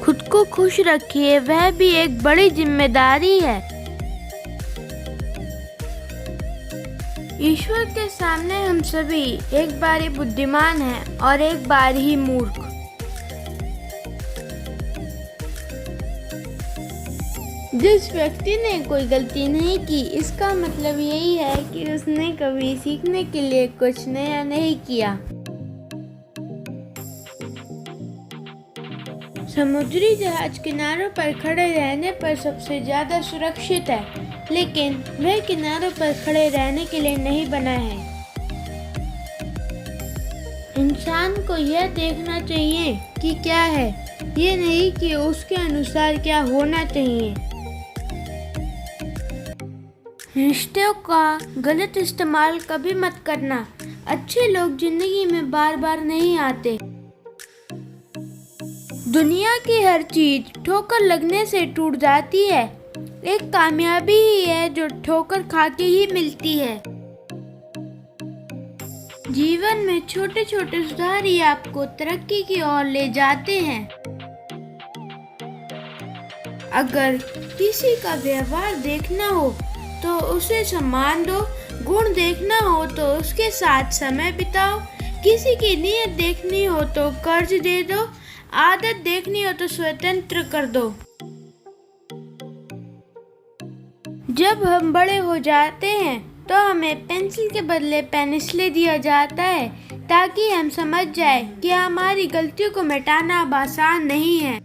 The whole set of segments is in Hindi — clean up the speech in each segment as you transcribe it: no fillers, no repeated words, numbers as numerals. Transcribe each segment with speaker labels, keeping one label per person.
Speaker 1: खुद को खुश रखिए, वह भी एक बड़ी जिम्मेदारी है। ईश्वर के सामने हम सभी एक बार ही बुद्धिमान हैं और एक बार ही मूर्ख। जिस व्यक्ति ने कोई गलती नहीं की, इसका मतलब यही है कि उसने कभी सीखने के लिए कुछ नया नहीं किया। समुद्री जहाज किनारों पर खड़े रहने पर सबसे ज्यादा सुरक्षित है, लेकिन वह किनारों पर खड़े रहने के लिए नहीं बना है। इंसान को यह देखना चाहिए कि क्या है, ये नहीं कि उसके अनुसार क्या होना चाहिए। रिश्तों का गलत इस्तेमाल कभी मत करना। अच्छे लोग जिंदगी में बार बार नहीं आते। दुनिया की हर चीज ठोकर लगने से टूट जाती है। एक कामयाबी ही है जो ठोकर खा के ही मिलती है। जीवन में छोटे छोटे सुधार ही आपको तरक्की की ओर ले जाते हैं। अगर किसी का व्यवहार देखना हो तो उसे सम्मान दो, गुण देखना हो तो उसके साथ समय बिताओ, किसी की नीयत देखनी हो तो कर्ज दे दो, आदत देखनी हो तो स्वतंत्र कर दो। जब हम बड़े हो जाते हैं तो हमें पेंसिल के बदले पेन इसलिए दिया जाता है ताकि हम समझ जाए कि हमारी गलतियों को मिटाना अब आसान नहीं है।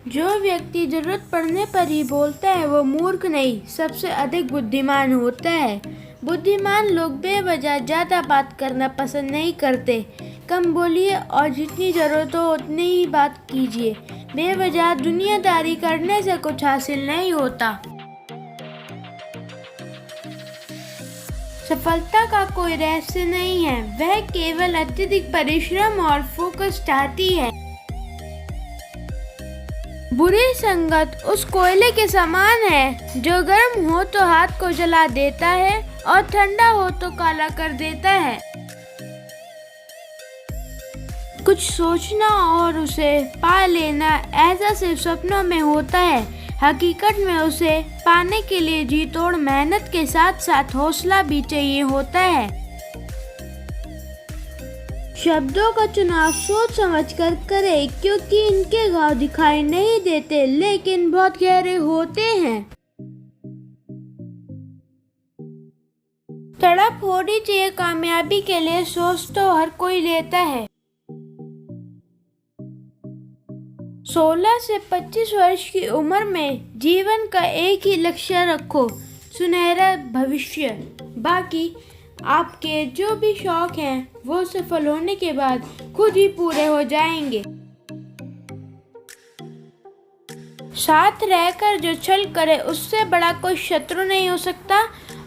Speaker 1: जो व्यक्ति जरूरत पड़ने पर ही बोलता है वो मूर्ख नहीं, सबसे अधिक बुद्धिमान होता है। बुद्धिमान लोग बेवजह ज्यादा बात करना पसंद नहीं करते। कम बोलिए और जितनी जरूरत हो उतनी ही बात कीजिए। बेवजह दुनियादारी करने से कुछ हासिल नहीं होता। सफलता का कोई रहस्य नहीं है, वह केवल अत्यधिक परिश्रम और फोकस चाहती है। बुरी संगत उस कोयले के समान है जो गर्म हो तो हाथ को जला देता है और ठंडा हो तो काला कर देता है। कुछ सोचना और उसे पा लेना ऐसा सिर्फ सपनों में होता है। हकीकत में उसे पाने के लिए जी तोड़ मेहनत के साथ साथ हौसला भी चाहिए होता है। शब्दों का चुनाव सोच समझ कर करें, क्योंकि इनके घाव दिखाई नहीं देते लेकिन बहुत गहरे होते हैं। तड़प होनी चाहिए कामयाबी के लिए, सोच तो हर कोई लेता है। 16 से 25 वर्ष की उम्र में जीवन का एक ही लक्ष्य रखो, सुनहरा भविष्य। बाकी आपके जो भी शौक हैं वो सफल होने के बाद खुद ही पूरे हो जाएंगे। साथ रहकर जो छल करे उससे बड़ा कोई शत्रु नहीं हो सकता,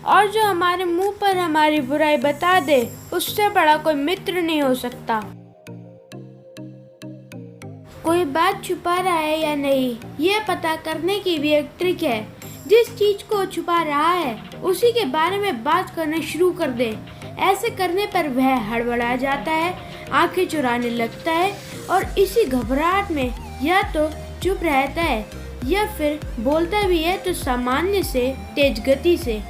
Speaker 1: और जो हमारे मुंह पर हमारी बुराई बता दे उससे बड़ा कोई मित्र नहीं हो सकता। कोई बात छुपा रहा है या नहीं, ये पता करने की भी एक ट्रिक है। जिस चीज को छुपा रहा है उसी के बारे में बात करना शुरू कर दे। ऐसे करने पर वह हड़बड़ा जाता है, आंखें चुराने लगता है और इसी घबराहट में या तो चुप रहता है या फिर बोलता भी है तो सामान्य से तेज गति से।